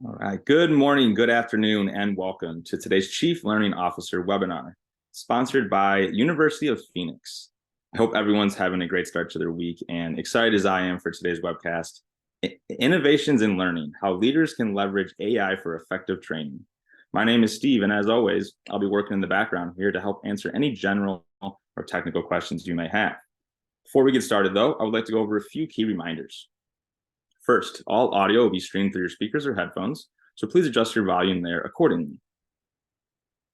All right. Good morning, good afternoon, and welcome to today's Chief Learning Officer webinar, sponsored by University of Phoenix. I hope everyone's having a great start to their week and excited as I am for today's webcast, Innovations in Learning, How Leaders Can Leverage AI for Effective Training. My name is Steve, and as always, I'll be working in the background here to help answer any general or technical questions you may have. Before we get started, though, I would like to go over a few key reminders. First, all audio will be streamed through your speakers or headphones, so please adjust your volume there accordingly.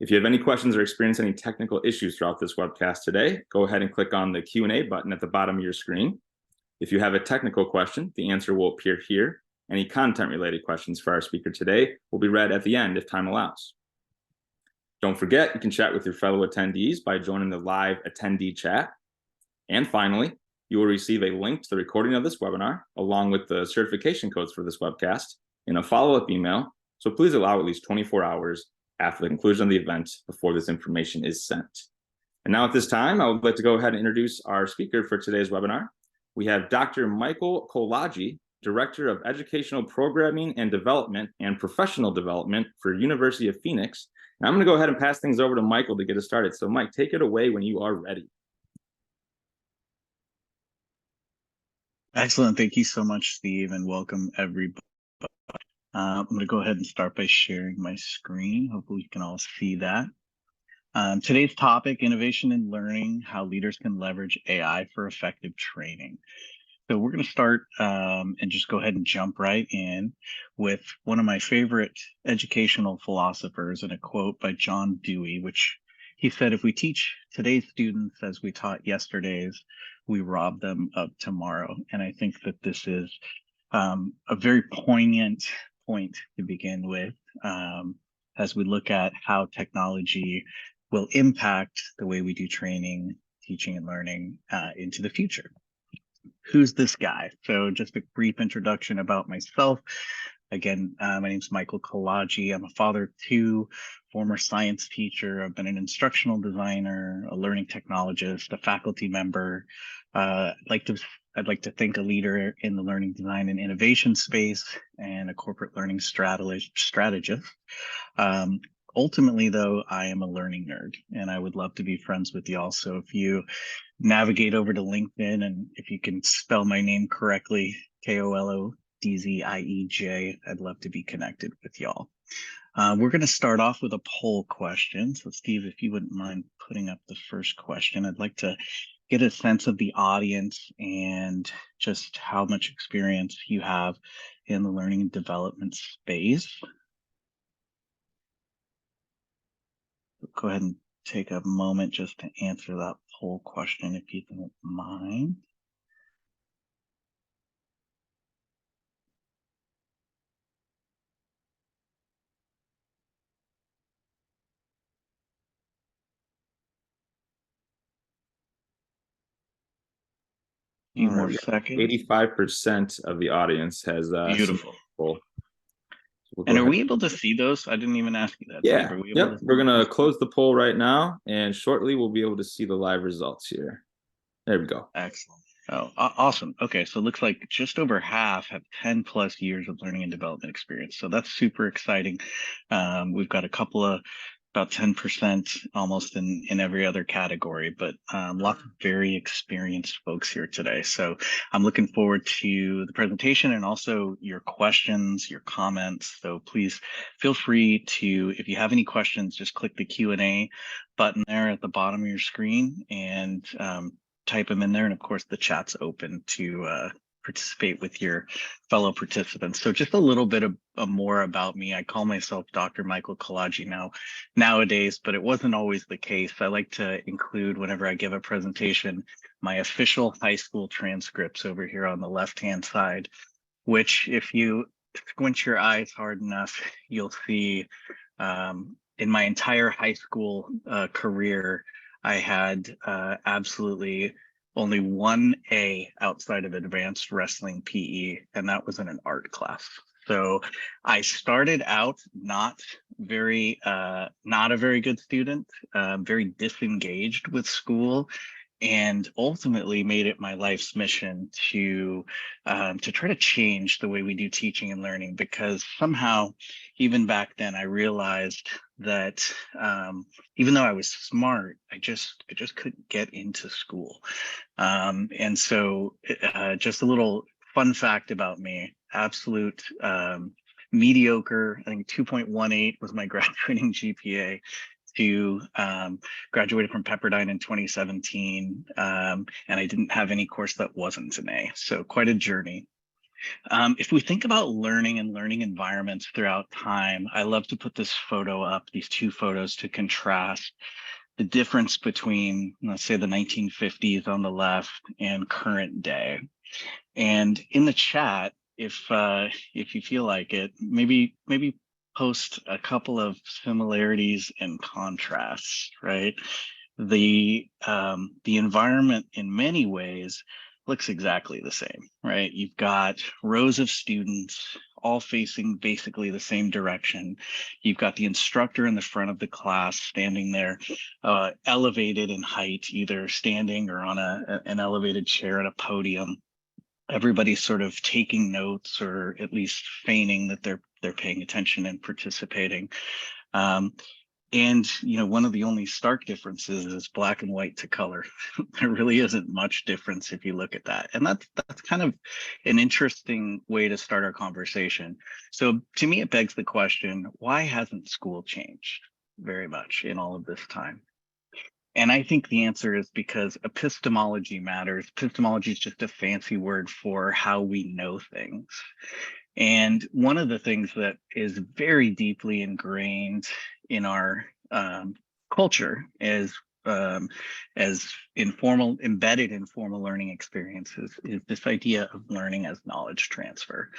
If you have any questions or experience any technical issues throughout this webcast today, go ahead and click on the Q&A button at the bottom of your screen. If you have a technical question, the answer will appear here. Any content-related questions for our speaker today will be read at the end if time allows. Don't forget, you can chat with your fellow attendees by joining the live attendee chat. And finally, you will receive a link to the recording of this webinar, along with the certification codes for this webcast, in a follow-up email, so please allow at least 24 hours after the conclusion of the event before this information is sent. And now at this time, I would like to go ahead and introduce our speaker for today's webinar. We have Dr. Michael Kolodji, Director of Educational Programming and Development and Professional Development for University of Phoenix. And I'm going to go ahead and pass things over to Michael to get us started. So Mike, take it away when you are ready. Excellent. Thank you so much, Steve, and welcome everybody. I'm going to go ahead and start by sharing my screen. Hopefully you can all see that. Today's topic, innovation in learning, how leaders can leverage AI for effective training. So we're going to start and just go ahead and jump right in with one of my favorite educational philosophers and a quote by John Dewey, which he said, if we teach today's students as we taught yesterday's, we rob them of tomorrow. And I think that this is a very poignant point to begin with as we look at how technology will impact the way we do training, teaching, and learning into the future. Who's this guy? So just a brief introduction about myself. Again, my name is Michael Kolodji. I'm a father of two, former science teacher. I've been an instructional designer, a learning technologist, a faculty member. I'd like to think a leader in the learning design and innovation space and a corporate learning strategist. Ultimately, though, I am a learning nerd, and I would love to be friends with y'all. So if you navigate over to LinkedIn, and if you can spell my name correctly, Kolodziej, I'd love to be connected with y'all. We're going to start off with a poll question. So Steve, if you wouldn't mind putting up the first question, I'd like to get a sense of the audience and just how much experience you have in the learning and development space. Go ahead and take a moment just to answer that poll question, if you don't mind. Few more seconds. 85% of the audience has beautiful. We'll and are we able to see those? I didn't even ask you that. Yeah. We're going to close the poll right now, and shortly we'll be able to see the live results here. There we go. Excellent. Oh, awesome. Okay, so it looks like just over half have 10 plus years of learning and development experience. So that's super exciting. We've got a couple of about 10% almost in every other category, but lots of very experienced folks here today. So I'm looking forward to the presentation and also your questions, your comments. So please feel free to, if you have any questions, just click the Q&A button there at the bottom of your screen and type them in there. And of course, the chat's open to participate with your fellow participants. So just a little bit of more about me. I call myself Dr. Michael Kolodji nowadays, but it wasn't always the case. I like to include, whenever I give a presentation, my official high school transcripts over here on the left-hand side, which if you squint your eyes hard enough, you'll see in my entire high school career, I had absolutely only one A outside of advanced wrestling PE, and that was in an art class. So I started out not a very good student, very disengaged with school, and ultimately made it my life's mission to try to change the way we do teaching and learning, because somehow, even back then, I realized that even though I was smart, I just couldn't get into school. And so, just a little fun fact about me: absolute mediocre. I think 2.18 was my graduating GPA. To Graduated from Pepperdine in 2017, and I didn't have any course that wasn't an A. So quite a journey. If we think about learning and learning environments throughout time, I love to put this photo up, these two photos, to contrast the difference between, let's say, the 1950s on the left and current day. And in the chat, if you feel like it, maybe post a couple of similarities and contrasts, right? The environment in many ways looks exactly the same, right? You've got rows of students all facing basically the same direction. You've got the instructor in the front of the class standing there, elevated in height, either standing or on an elevated chair at a podium. Everybody's sort of taking notes, or at least feigning that they're paying attention and participating. And one of the only stark differences is black and white to color. There really isn't much difference if you look at that. And that's kind of an interesting way to start our conversation. So to me, it begs the question, why hasn't school changed very much in all of this time? And I think the answer is because epistemology matters. Epistemology is just a fancy word for how we know things. And one of the things that is very deeply ingrained in our culture as embedded in formal learning experiences is this idea of learning as knowledge transfer.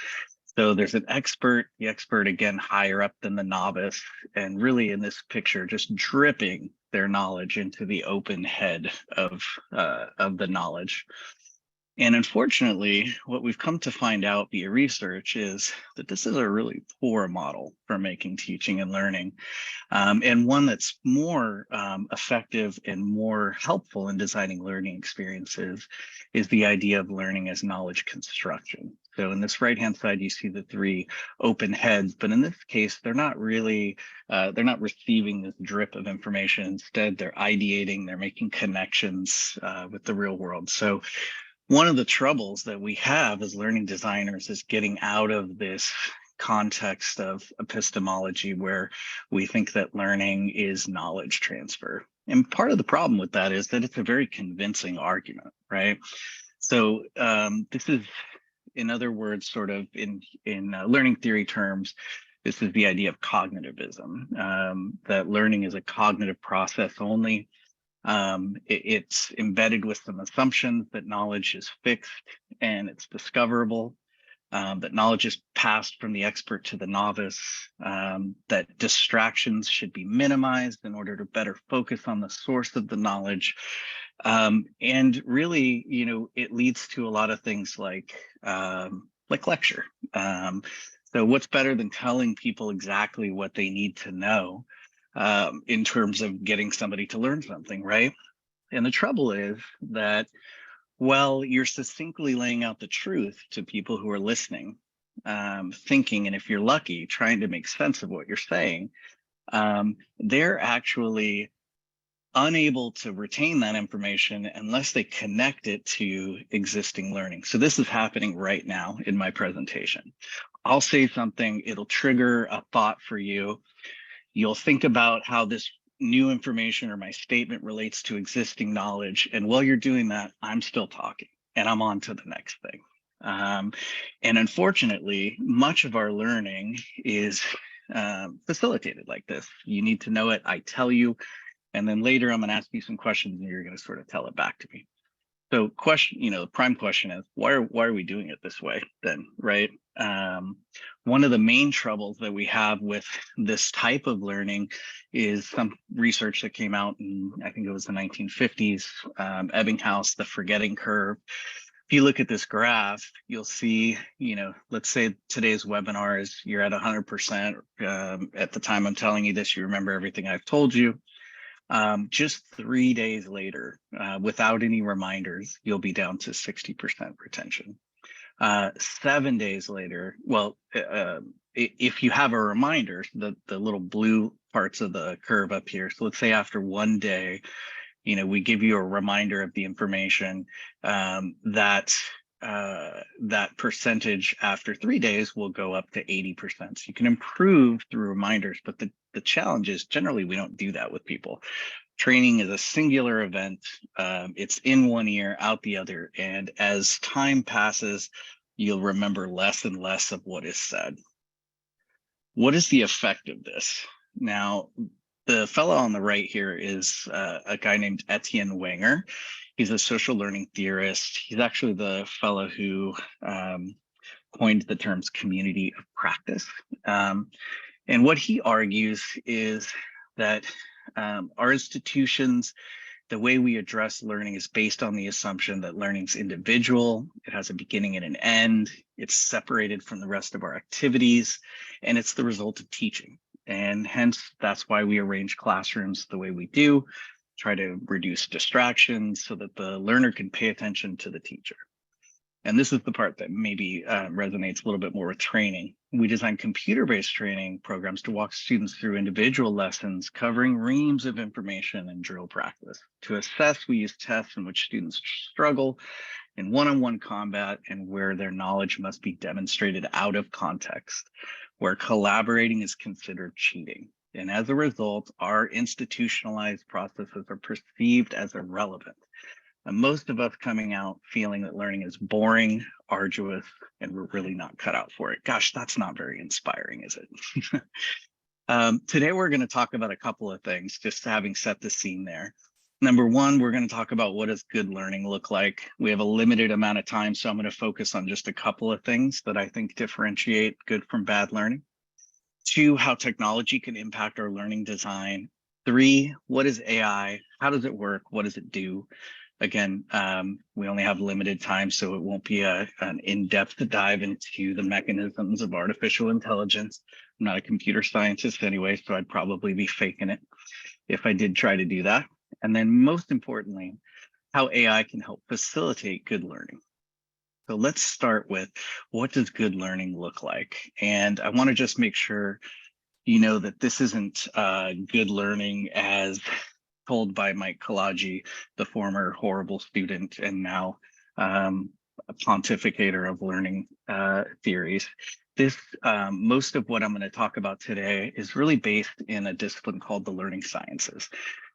So there's an expert, the expert again higher up than the novice, and really in this picture just dripping their knowledge into the open head of the knowledge. And unfortunately, what we've come to find out via research is that this is a really poor model for making teaching and learning, and one that's more effective and more helpful in designing learning experiences is the idea of learning as knowledge construction. So in this right-hand side, you see the three open heads, but in this case, they're not receiving this drip of information. Instead, they're ideating, they're making connections with the real world. So one of the troubles that we have as learning designers is getting out of this context of epistemology where we think that learning is knowledge transfer. And part of the problem with that is that it's a very convincing argument, right? So this is, in other words, sort of in learning theory terms, this is the idea of cognitivism, that learning is a cognitive process only. It's embedded with some assumptions that knowledge is fixed and it's discoverable, that knowledge is passed from the expert to the novice, that distractions should be minimized in order to better focus on the source of the knowledge. And really, it leads to a lot of things like lecture. So what's better than telling people exactly what they need to know in terms of getting somebody to learn something, right? And the trouble is that, well, you're succinctly laying out the truth to people who are listening, thinking, and if you're lucky, trying to make sense of what you're saying, they're actually unable to retain that information unless they connect it to existing learning. So this is happening right now in my presentation. I'll say something, it'll trigger a thought for you. You'll think about how this new information or my statement relates to existing knowledge. And while you're doing that, I'm still talking and I'm on to the next thing. And unfortunately, much of our learning is facilitated like this. You need to know it, I tell you, and then later I'm going to ask you some questions and you're going to sort of tell it back to me. So the prime question is, why are we doing it this way then, right? One of the main troubles that we have with this type of learning is some research that came out in, I think it was the 1950s, Ebbinghaus, the forgetting curve. If you look at this graph, you'll see, let's say today's webinar is you're at 100%. At the time I'm telling you this, you remember everything I've told you. Just 3 days later, without any reminders, you'll be down to 60% retention. 7 days later, if you have a reminder, the little blue parts of the curve up here. So let's say after 1 day, we give you a reminder of the information, that percentage after 3 days will go up to 80%. So you can improve through reminders, but the challenge is generally we don't do that with people. Training is a singular event. It's in one ear, out the other. And as time passes, you'll remember less and less of what is said. What is the effect of this? Now, the fellow on the right here is a guy named Etienne Wenger. He's a social learning theorist. He's actually the fellow who coined the terms community of practice. And what he argues is that our institutions, the way we address learning is based on the assumption that learning's individual, it has a beginning and an end, it's separated from the rest of our activities, and it's the result of teaching. And hence, that's why we arrange classrooms the way we do, try to reduce distractions so that the learner can pay attention to the teacher. And this is the part that maybe resonates a little bit more with training. We design computer-based training programs to walk students through individual lessons, covering reams of information and drill practice. To assess, we use tests in which students struggle in one-on-one combat and where their knowledge must be demonstrated out of context, where collaborating is considered cheating. And as a result, our institutionalized processes are perceived as irrelevant. And most of us coming out feeling that learning is boring, arduous, and we're really not cut out for it. Gosh, that's not very inspiring, is it? Today, we're going to talk about a couple of things, just having set the scene there. Number one, we're going to talk about what does good learning look like. We have a limited amount of time, so I'm going to focus on just a couple of things that I think differentiate good from bad learning. 2, how technology can impact our learning design. 3, what is AI? How does it work? What does it do? Again, we only have limited time, so it won't be an in-depth dive into the mechanisms of artificial intelligence. I'm not a computer scientist anyway, so I'd probably be faking it if I did try to do that. And then most importantly, how AI can help facilitate good learning. So let's start with, what does good learning look like? And I want to just make sure you know that this isn't good learning as told by Mike Kalaji, the former horrible student and now a pontificator of learning theories. This, most of what I'm going to talk about today is really based in a discipline called the learning sciences.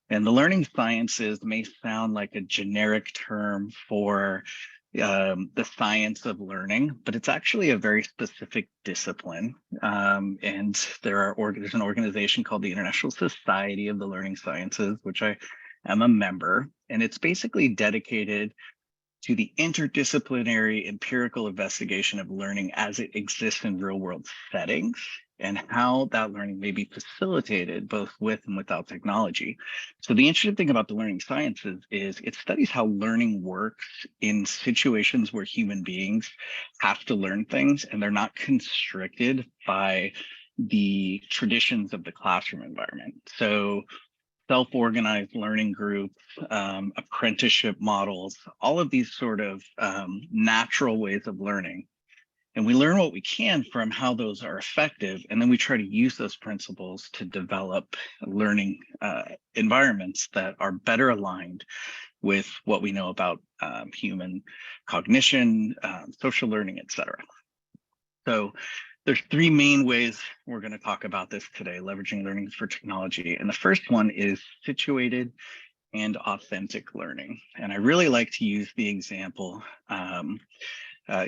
And the learning sciences may sound like a generic term for the science of learning, but it's actually a very specific discipline. And there's an organization called the International Society of the Learning Sciences, which I am a member, and it's basically dedicated to the interdisciplinary empirical investigation of learning as it exists in real world settings and how that learning may be facilitated both with and without technology. So the interesting thing about the learning sciences is it studies how learning works in situations where human beings have to learn things and they're not constricted by the traditions of the classroom environment. So self-organized learning groups, apprenticeship models, all of these sort of natural ways of learning. And we learn what we can from how those are effective, and then we try to use those principles to develop learning environments that are better aligned with what we know about human cognition, social learning, et cetera. So there's 3 main ways we're going to talk about this today, leveraging learning for technology. And the first one is situated and authentic learning. And I really like to use the example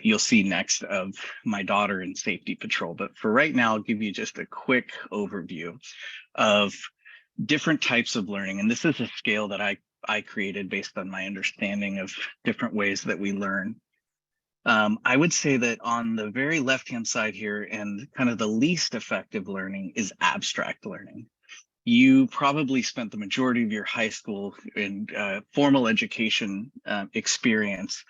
you'll see next of my daughter in safety patrol. But for right now, I'll give you just a quick overview of different types of learning. And this is a scale that I created based on my understanding of different ways that we learn. I would say that on the very left-hand side here, and kind of the least effective learning is abstract learning. You probably spent the majority of your high school and formal education experience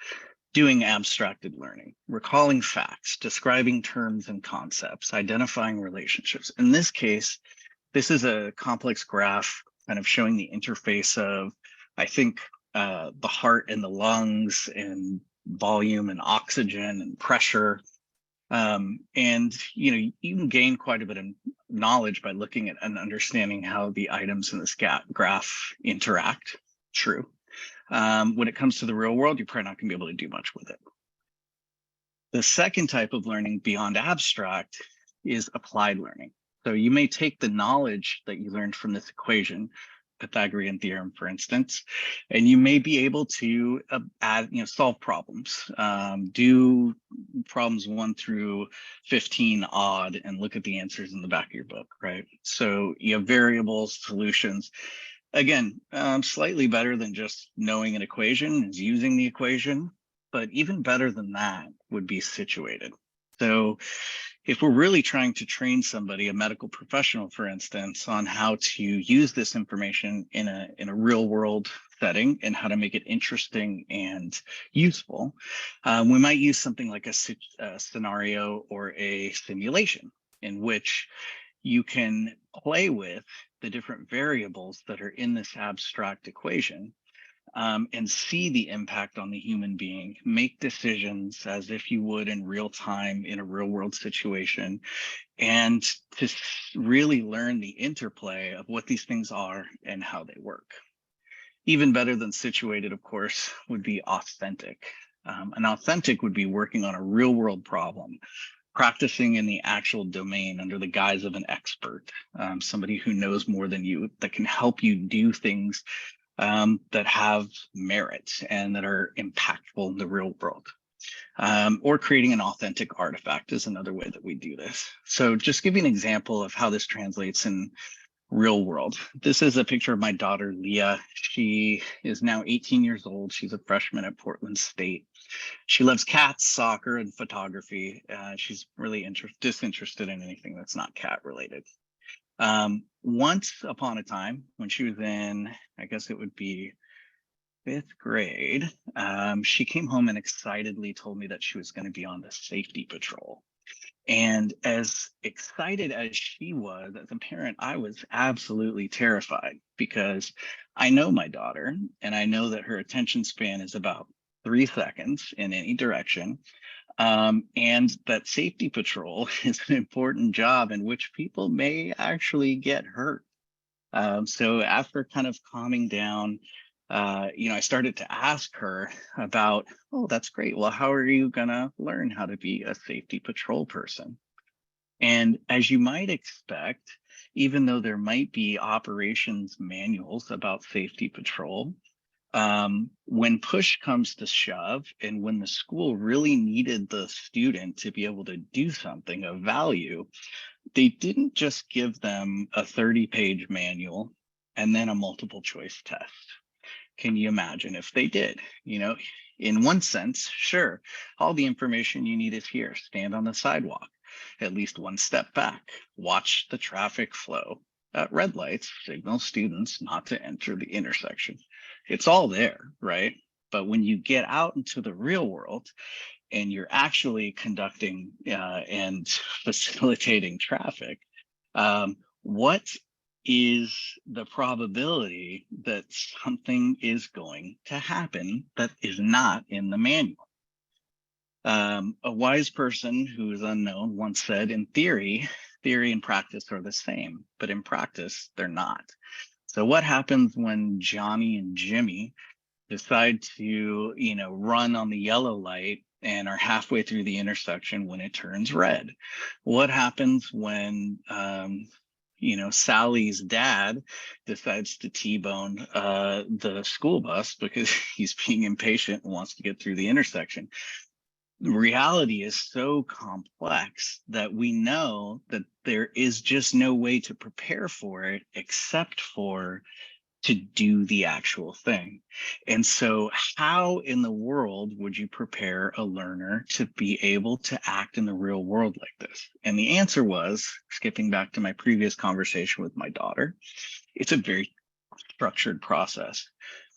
doing abstracted learning, recalling facts, describing terms and concepts, identifying relationships. In this case, this is a complex graph kind of showing the interface of, I think, the heart and the lungs and volume and oxygen and pressure. And you can gain quite a bit of knowledge by looking at and understanding how the items in this graph interact. True. When it comes to the real world, you're probably not going to be able to do much with it. The second type of learning beyond abstract is applied learning. So you may take the knowledge that you learned from this equation, Pythagorean theorem, for instance, and you may be able to solve problems, do problems 1 through 15 odd, and look at the answers in the back of your book, right? So you have variables, solutions. Again, slightly better than just knowing an equation is using the equation, but even better than that would be situated. So if we're really trying to train somebody, a medical professional, for instance, on how to use this information in a real world setting and how to make it interesting and useful, we might use something like a scenario or a simulation in which you can play with the different variables that are in this abstract equation, and see the impact on the human being, make decisions as if you would in real time in a real world situation, and to really learn the interplay of what these things are and how they work. Even better than situated, of course, would be authentic. An authentic would be working on a real world problem, practicing in the actual domain under the guise of an expert, somebody who knows more than you, that can help you do things that have merit and that are impactful in the real world. Or creating an authentic artifact is another way that we do this. So just give you an example of how this translates in real world. This is a picture of my daughter, Leah. She is now 18 years old. She's a freshman at Portland State. She loves cats, soccer, and photography. She's really disinterested in anything that's not cat related. Once upon a time, when she was in, I guess it would be 5th grade, she came home and excitedly told me that she was going to be on the safety patrol. And as excited as she was, as a parent, I was absolutely terrified, because I know my daughter and I know that her attention span is about 3 seconds in any direction. And that safety patrol is an important job in which people may actually get hurt. So after kind of calming down, I started to ask her about, oh, that's great. Well, how are you going to learn how to be a safety patrol person? And as you might expect, even though there might be operations manuals about safety patrol, when push comes to shove, and when the school really needed the student to be able to do something of value, they didn't just give them a 30-page manual and then a multiple choice test. Can you imagine if they did? In one sense, sure, all the information you need is here. Stand on the sidewalk, at least 1 step back, watch the traffic flow. At red lights, signal students not to enter the intersection. It's all there, right? But when you get out into the real world and you're actually conducting and facilitating traffic, what is the probability that something is going to happen that is not in the manual? A wise person who is unknown once said, in theory and practice are the same, but in practice, they're not. So what happens when Johnny and Jimmy decide to, run on the yellow light and are halfway through the intersection when it turns red? What happens when, Sally's dad decides to T-bone the school bus because he's being impatient and wants to get through the intersection? Reality is so complex that we know that there is just no way to prepare for it except for to do the actual thing. And so how in the world would you prepare a learner to be able to act in the real world like this? And the answer was, skipping back to my previous conversation with my daughter, it's a very structured process.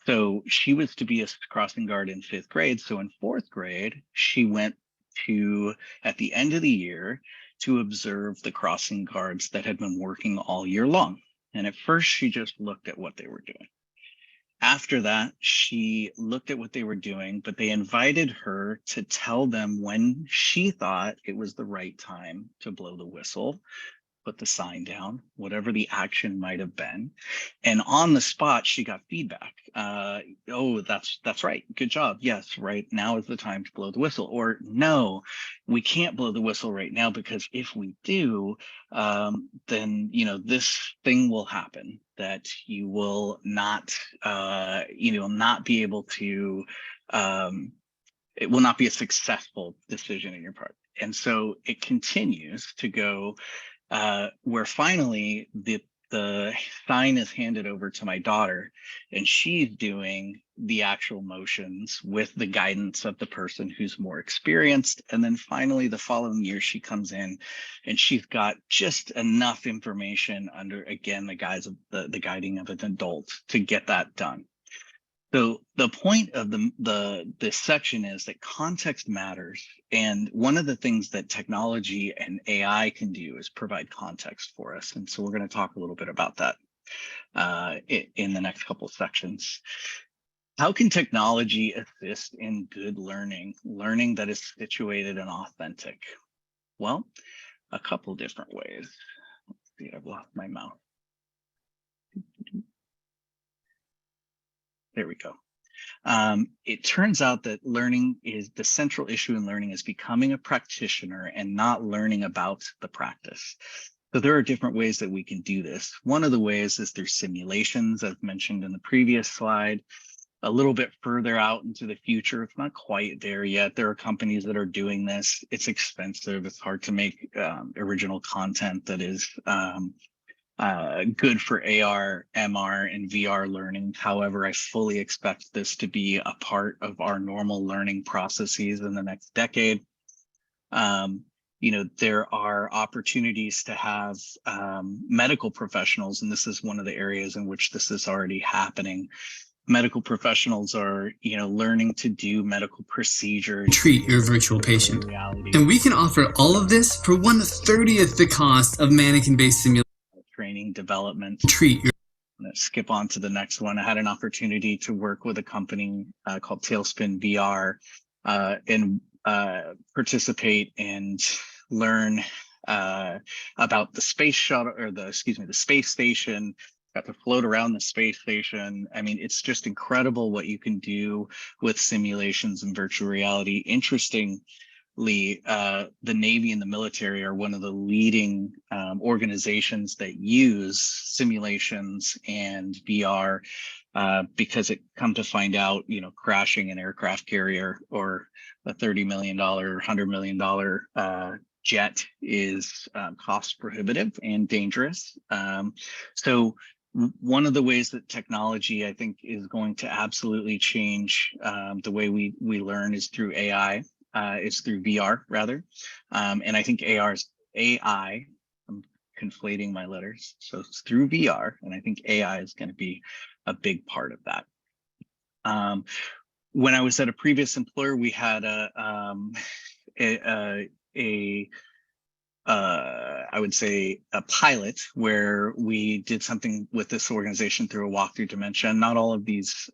So she was to be a crossing guard in 5th grade. So in 4th grade, she went to, at the end of the year, to observe the crossing guards that had been working all year long. And at first, she just looked at what they were doing. After that, she looked at what they were doing, but they invited her to tell them when she thought it was the right time to blow the whistle, put the sign down, whatever the action might have been. And on the spot, she got feedback. Oh, that's right. Good job. Yes, right now is the time to blow the whistle. Or no, we can't blow the whistle right now because if we do, then this thing will happen that you will not not be able to. It will not be a successful decision in your part. And so it continues to go where finally the sign is handed over to my daughter, and she's doing the actual motions with the guidance of the person who's more experienced. And then finally, the following year, she comes in and she's got just enough information under, again, the guise of the guiding of an adult to get that done. So the point of this section is that context matters. And one of the things that technology and AI can do is provide context for us. And so we're going to talk a little bit about that in the next couple of sections. How can technology assist in good learning that is situated and authentic? Well, a couple different ways. Let's see, I've lost my mouse. There we go. It turns out that learning is the central issue in learning is becoming a practitioner and not learning about the practice. So there are different ways that we can do this. One of the ways is through simulations, as mentioned in the previous slide. A little bit further out into the future, it's not quite there yet. There are companies that are doing this. It's expensive. It's hard to make original content that is good for AR, MR, and VR learning. However, I fully expect this to be a part of our normal learning processes in the next decade. There are opportunities to have medical professionals, and this is one of the areas in which this is already happening. Medical professionals are, learning to do medical procedures. Treat your virtual patient. And we can offer all of this for 1/30th the cost of mannequin-based simulation. Training, development. Treat your. I'm going to skip on to the next one. I had an opportunity to work with a company called Tailspin VR and participate and learn about the space shuttle, or the space station. Got to float around the space station. I mean, it's just incredible what you can do with simulations and virtual reality. Interestingly, the Navy and the military are one of the leading organizations that use simulations and VR because it come to find out, crashing an aircraft carrier or a $30 million, $100 million jet is cost prohibitive and dangerous. So one of the ways that technology, I think, is going to absolutely change the way we learn is through AI. Is through VR rather. And I think AI, I'm conflating my letters. So it's through VR, and I think AI is going to be a big part of that. When I was at a previous employer, we had I would say a pilot where we did something with this organization through a walkthrough dimension. Not all of these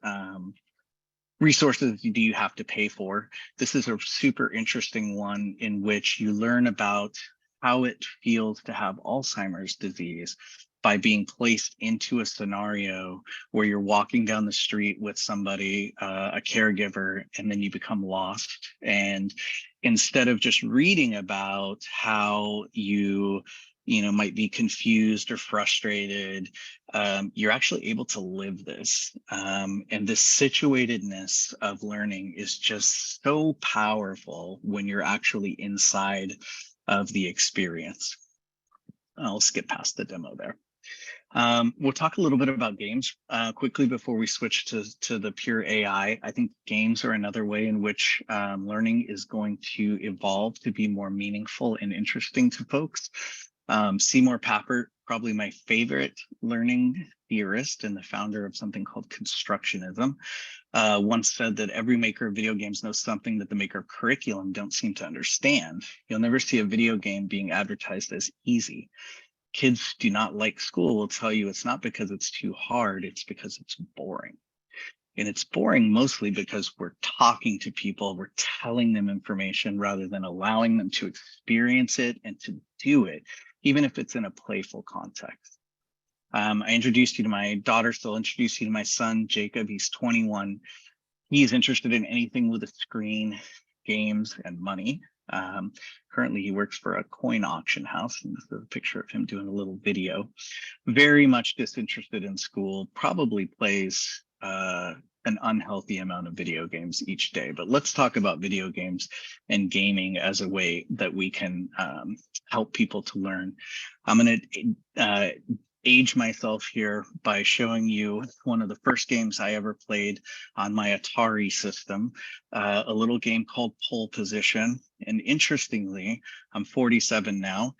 resources do you have to pay for. This is a super interesting one in which you learn about how it feels to have Alzheimer's disease by being placed into a scenario where you're walking down the street with somebody, a caregiver, and then you become lost. And instead of just reading about how you might be confused or frustrated, you're actually able to live this. And this situatedness of learning is just so powerful when you're actually inside of the experience. I'll skip past the demo there. We'll talk a little bit about games quickly before we switch to the pure AI. I think games are another way in which learning is going to evolve to be more meaningful and interesting to folks. Seymour Papert, probably my favorite learning theorist and the founder of something called constructionism, once said that every maker of video games knows something that the maker of curriculum don't seem to understand. You'll never see a video game being advertised as easy. kids do not like school will tell you it's not because it's too hard, it's because it's boring. And it's boring mostly because we're talking to people, we're telling them information rather than allowing them to experience it and to do it, even if it's in a playful context. I introduced you to my daughter, so I'll introduce you to my son, Jacob. He's 21. He's interested in anything with a screen, games, and money. Currently, he works for a coin auction house, and this is a picture of him doing a little video. Very much disinterested in school, probably plays an unhealthy amount of video games each day. But let's talk about video games and gaming as a way that we can help people to learn. I'm going to age myself here by showing you one of the first games I ever played on my Atari system, a little game called Pole Position. And interestingly, I'm 47 now.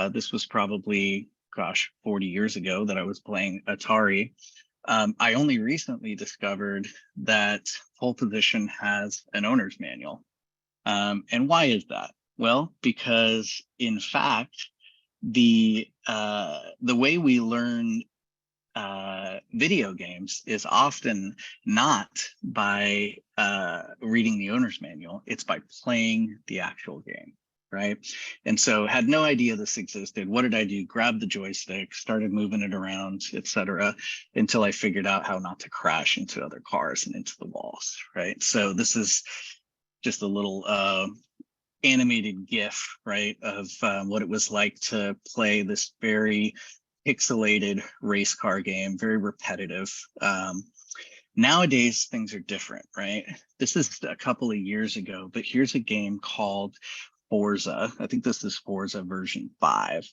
This was probably, 40 years ago that I was playing Atari. I only recently discovered that Pole Position has an owner's manual. And why is that? Well, because in fact, the way we learn video games is often not by reading the owner's manual, it's by playing the actual game, right? And so had no idea this existed. What did I do? Grabbed the joystick, started moving it around, etc., until I figured out how not to crash into other cars and into the walls, right? So this is just a little animated GIF, right, of what it was like to play this very pixelated race car game, very repetitive. Nowadays, things are different, right? This is a couple of years ago, but here's a game called Forza. I think this is Forza version 5.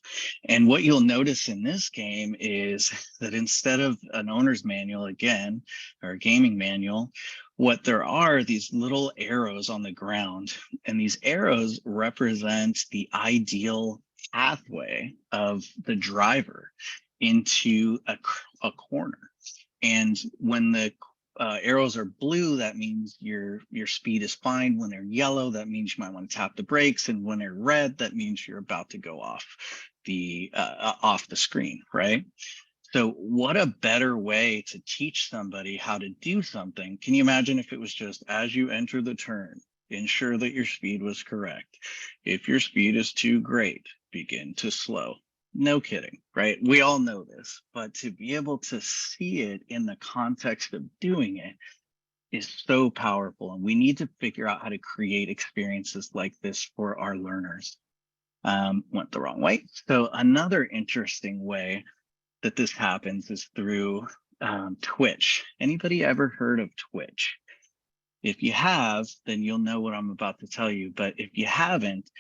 And what you'll notice in this game is that instead of an owner's manual, again, or a gaming manual, what there are these little arrows on the ground, and these arrows represent the ideal pathway of the driver into a corner. And when the arrows are blue, that means your speed is fine. When they're yellow, that means you might want to tap the brakes. And when they're red, that means you're about to go off the screen, right? So what a better way to teach somebody how to do something. Can you imagine if it was just as you enter the turn, ensure that your speed was correct. If your speed is too great, begin to slow. No kidding, right? We all know this, but to be able to see it in the context of doing it is so powerful. And we need to figure out how to create experiences like this for our learners. Went the wrong way. So another interesting way that this happens is through Twitch. Anybody ever heard of Twitch? If you have, then you'll know what I'm about to tell you. But if you haven't,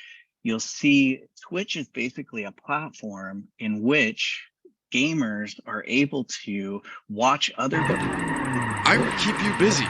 you'll see Twitch is basically a platform in which gamers are able to watch other. I will keep you busy.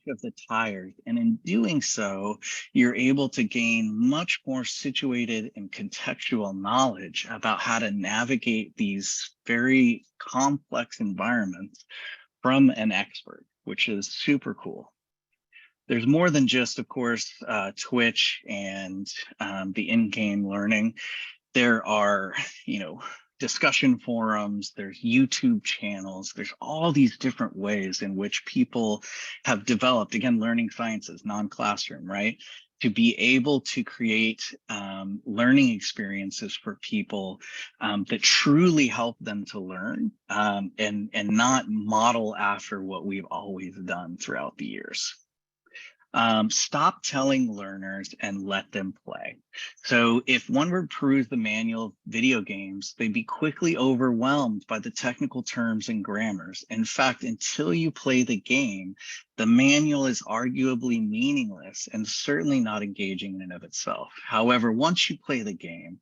Of the tires, and in doing so you're able to gain much more situated and contextual knowledge about how to navigate these very complex environments from an expert, which is super cool. There's more than just, of course, Twitch and the in-game learning. There are, discussion forums, there's YouTube channels, there's all these different ways in which people have developed, again, learning sciences, non-classroom, right? To be able to create learning experiences for people that truly help them to learn and not model after what we've always done throughout the years. Stop telling learners and let them play. So if one were to peruse the manual of video games, they'd be quickly overwhelmed by the technical terms and grammars. In fact, until you play the game, the manual is arguably meaningless and certainly not engaging in and of itself. However, once you play the game,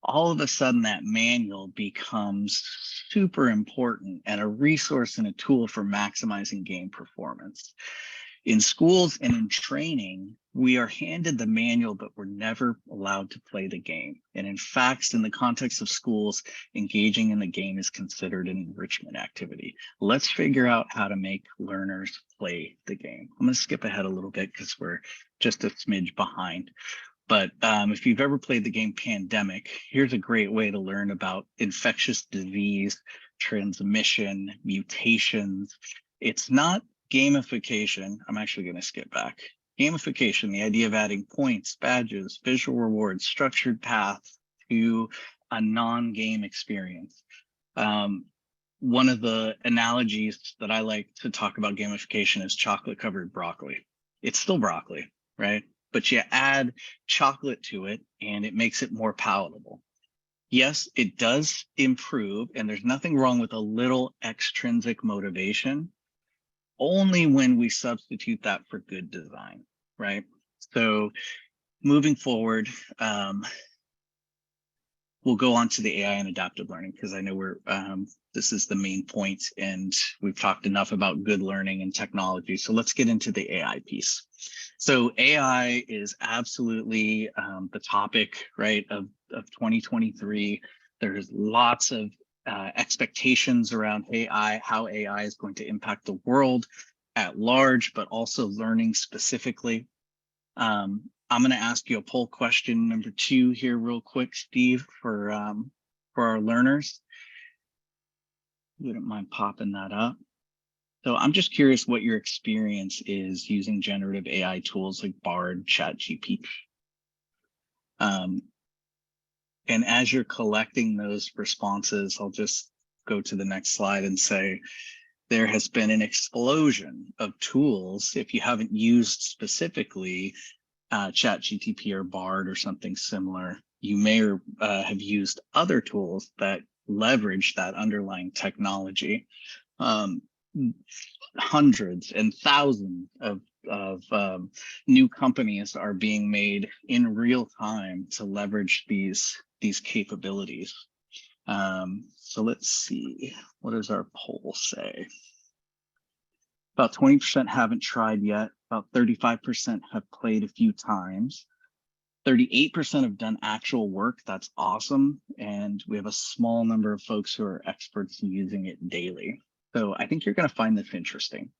all of a sudden that manual becomes super important and a resource and a tool for maximizing game performance. In schools and in training, we are handed the manual, but we're never allowed to play the game. And in fact, in the context of schools, engaging in the game is considered an enrichment activity. Let's figure out how to make learners play the game. I'm going to skip ahead a little bit because we're just a smidge behind. But if you've ever played the game Pandemic, here's a great way to learn about infectious disease, transmission, mutations. It's not gamification. I'm actually going to skip back. Gamification, the idea of adding points, badges, visual rewards, structured paths to a non-game experience. One of the analogies that I like to talk about gamification is chocolate-covered broccoli. It's still broccoli, right? But you add chocolate to it and it makes it more palatable. Yes, it does improve, and there's nothing wrong with a little extrinsic motivation, only when we substitute that for good design, right? So moving forward, we'll go on to the AI and adaptive learning because I know this is the main point, and we've talked enough about good learning and technology. So let's get into the AI piece. So AI is absolutely the topic, right, of 2023. There's lots of expectations around AI, how AI is going to impact the world at large, but also learning specifically. I'm going to ask you a poll question number 2 here real quick, Steve, for our learners. You wouldn't mind popping that up. So I'm just curious what your experience is using generative AI tools like Bard, ChatGPT. And as you're collecting those responses, I'll just go to the next slide and say, there has been an explosion of tools. If you haven't used specifically ChatGPT or Bard or something similar, you may have used other tools that leverage that underlying technology. Hundreds and thousands of new companies are being made in real time to leverage these capabilities. So let's see, what does our poll say? About 20% haven't tried yet. About 35% have played a few times. 38% have done actual work. That's awesome. And we have a small number of folks who are experts in using it daily. So I think you're going to find this interesting.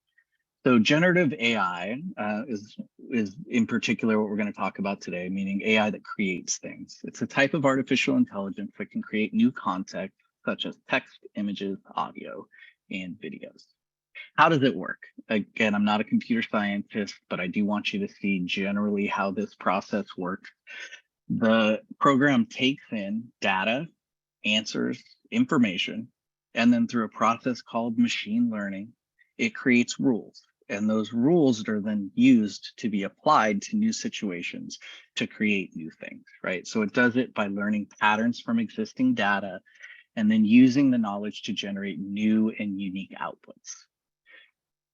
So generative AI is in particular what we're going to talk about today, meaning AI that creates things. It's a type of artificial intelligence that can create new content, such as text, images, audio, and videos. How does it work? Again, I'm not a computer scientist, but I do want you to see generally how this process works. The program takes in data, answers, information, and then through a process called machine learning, it creates rules. And those rules are then used to be applied to new situations to create new things, right? So it does it by learning patterns from existing data and then using the knowledge to generate new and unique outputs.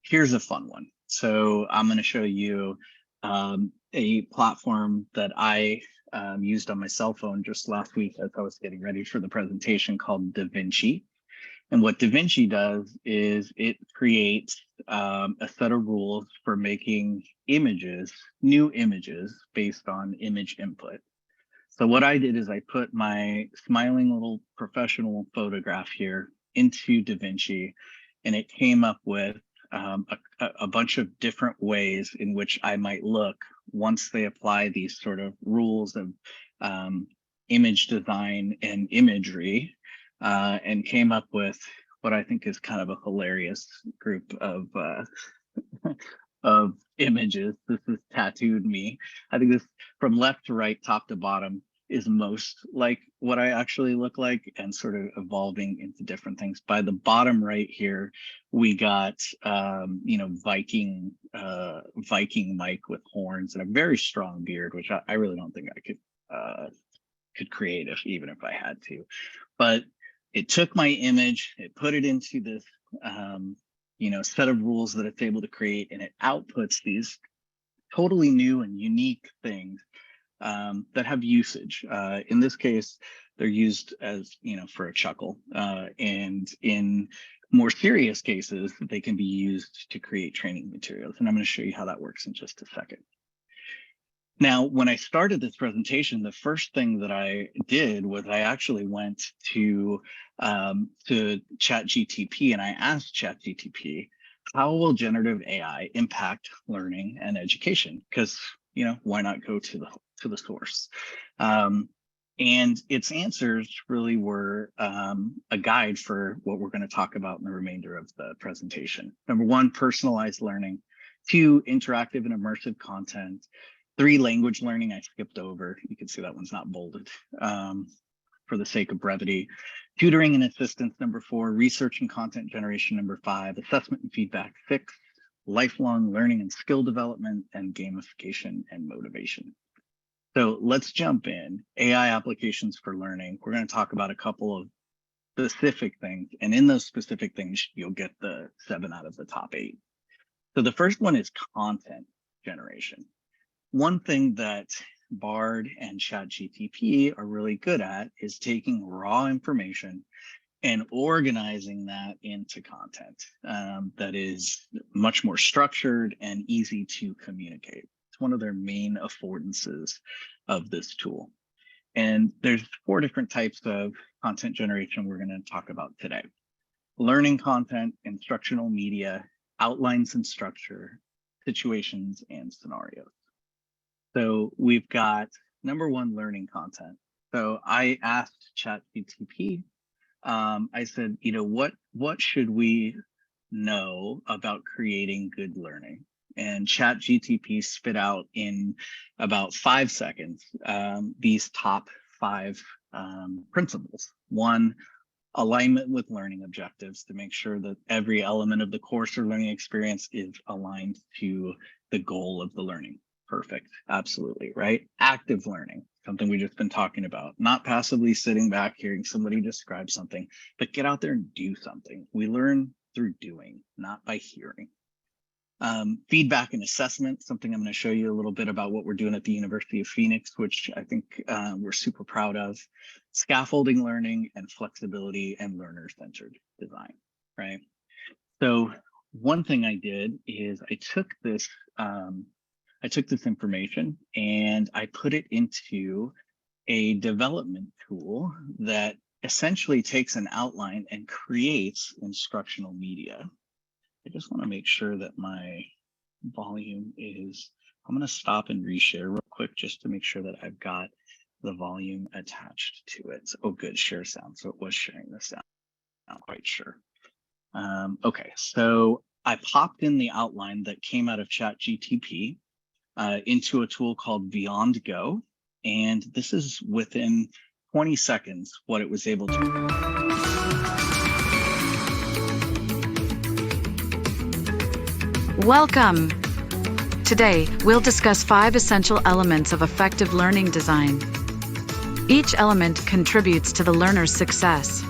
Here's a fun one. So I'm going to show you a platform that I used on my cell phone just last week as I was getting ready for the presentation called DaVinci. And what DaVinci does is it creates a set of rules for making images, new images based on image input. So what I did is I put my smiling little professional photograph here into DaVinci, and it came up with a bunch of different ways in which I might look once they apply these sort of rules of image design and imagery, and came up with what I think is kind of a hilarious group of images. This is tattooed me. I think this from left to right, top to bottom, is most like what I actually look like, and sort of evolving into different things. By the bottom right here, we got Viking Mike with horns and a very strong beard, which I really don't think I could create even if I had to. But it took my image, it put it into this set of rules that it's able to create, and it outputs these totally new and unique things that have usage. In this case, they're used as, for a chuckle. And in more serious cases, they can be used to create training materials. And I'm going to show you how that works in just a second. Now, when I started this presentation, the first thing that I did was I actually went to ChatGTP and I asked ChatGTP, how will generative AI impact learning and education? Because, you know, why not go to the source? And its answers really were a guide for what we're going to talk about in the remainder of the presentation. Number one, personalized learning. 2, interactive and immersive content. 3, language learning, I skipped over. You can see that one's not bolded for the sake of brevity. Tutoring and assistance, number 4. Research and content generation, number 5. Assessment and feedback, 6. Lifelong learning and skill development, and gamification and motivation. So let's jump in. AI applications for learning. We're going to talk about a couple of specific things. And in those specific things, you'll get the 7 out of the top 8. So the first one is content generation. One thing that Bard and ChatGTP are really good at is taking raw information and organizing that into content that is much more structured and easy to communicate. It's one of their main affordances of this tool. And there's 4 different types of content generation we're going to talk about today. Learning content, instructional media, outlines and structure, situations, and scenarios. So we've got number 1, learning content. So I asked ChatGTP, I said, you know, what should we know about creating good learning? And ChatGTP spit out in about 5 seconds these top 5 principles. 1, alignment with learning objectives, to make sure that every element of the course or learning experience is aligned to the goal of the learning. Perfect. Absolutely. Right. Active learning, something we've just been talking about, not passively sitting back hearing somebody describe something, but get out there and do something. We learn through doing, not by hearing. Feedback and assessment, something I'm going to show you a little bit about what we're doing at the University of Phoenix, which I think we're super proud of. Scaffolding learning, and flexibility and learner-centered design, right? So one thing I did is I took this information and I put it into a development tool that essentially takes an outline and creates instructional media. I just want to make sure that my volume is, I'm going to stop and reshare real quick just to make sure that I've got the volume attached to it. So, oh, good, share sound. So it was sharing the sound. Not quite sure. Okay, so I popped in the outline that came out of ChatGTP into a tool called Beyond Go. And this is within 20 seconds what it was able to. Welcome. Today, we'll discuss 5 essential elements of effective learning design. Each element contributes to the learner's success.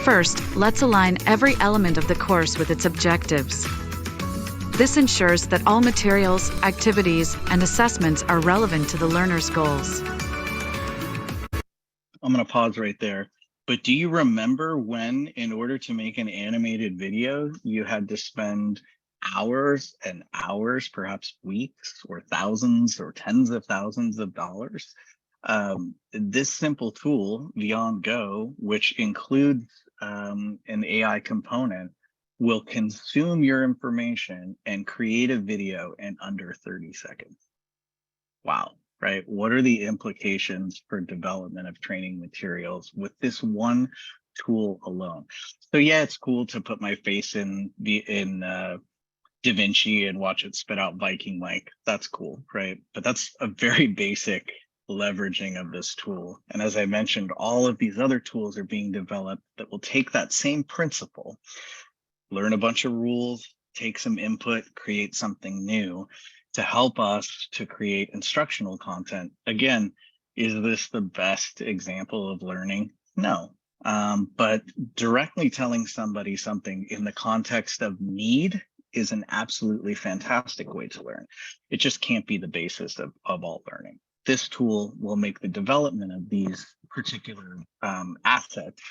First, let's align every element of the course with its objectives. This ensures that all materials, activities, and assessments are relevant to the learner's goals. I'm going to pause right there. But do you remember when, in order to make an animated video, you had to spend hours and hours, perhaps weeks, or thousands or tens of thousands of dollars? This simple tool, Beyond Go, which includes an AI component, will consume your information and create a video in under 30 seconds. Wow. Right? What are the implications for development of training materials with this one tool alone? So yeah, it's cool to put my face in DaVinci and watch it spit out Viking like. That's cool, right? But that's a very basic leveraging of this tool. And as I mentioned, all of these other tools are being developed that will take that same principle, learn a bunch of rules, take some input, create something new, to help us to create instructional content. Again, is this the best example of learning? No, but directly telling somebody something in the context of need is an absolutely fantastic way to learn. It just can't be the basis of all learning. this tool will make the development of these particular assets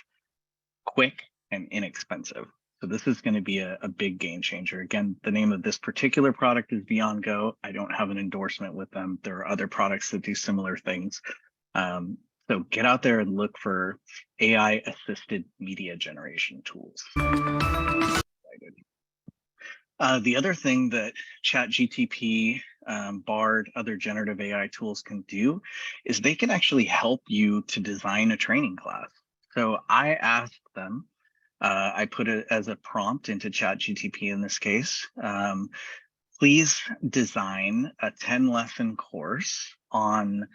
quick and inexpensive. So this is going to be a big game changer. Again, the name of this particular product is BeyondGo. I don't have an endorsement with them. There are other products that do similar things. So get out there and look for AI assisted media generation tools. The other thing that ChatGTP, Bard, other generative AI tools can do is they can actually help you to design a training class. So I asked them, I put it as a prompt into ChatGTP in this case, please design a 10-lesson course on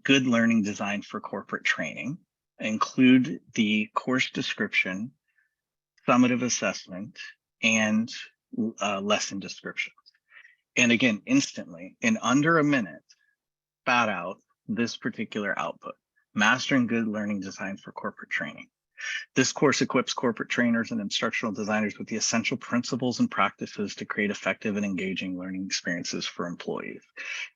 good learning design for corporate training. Include the course description, summative assessment, and lesson descriptions. And again, instantly, in under a minute, spat out this particular output: Mastering Good Learning Design for Corporate Training. This course equips corporate trainers and instructional designers with the essential principles and practices to create effective and engaging learning experiences for employees.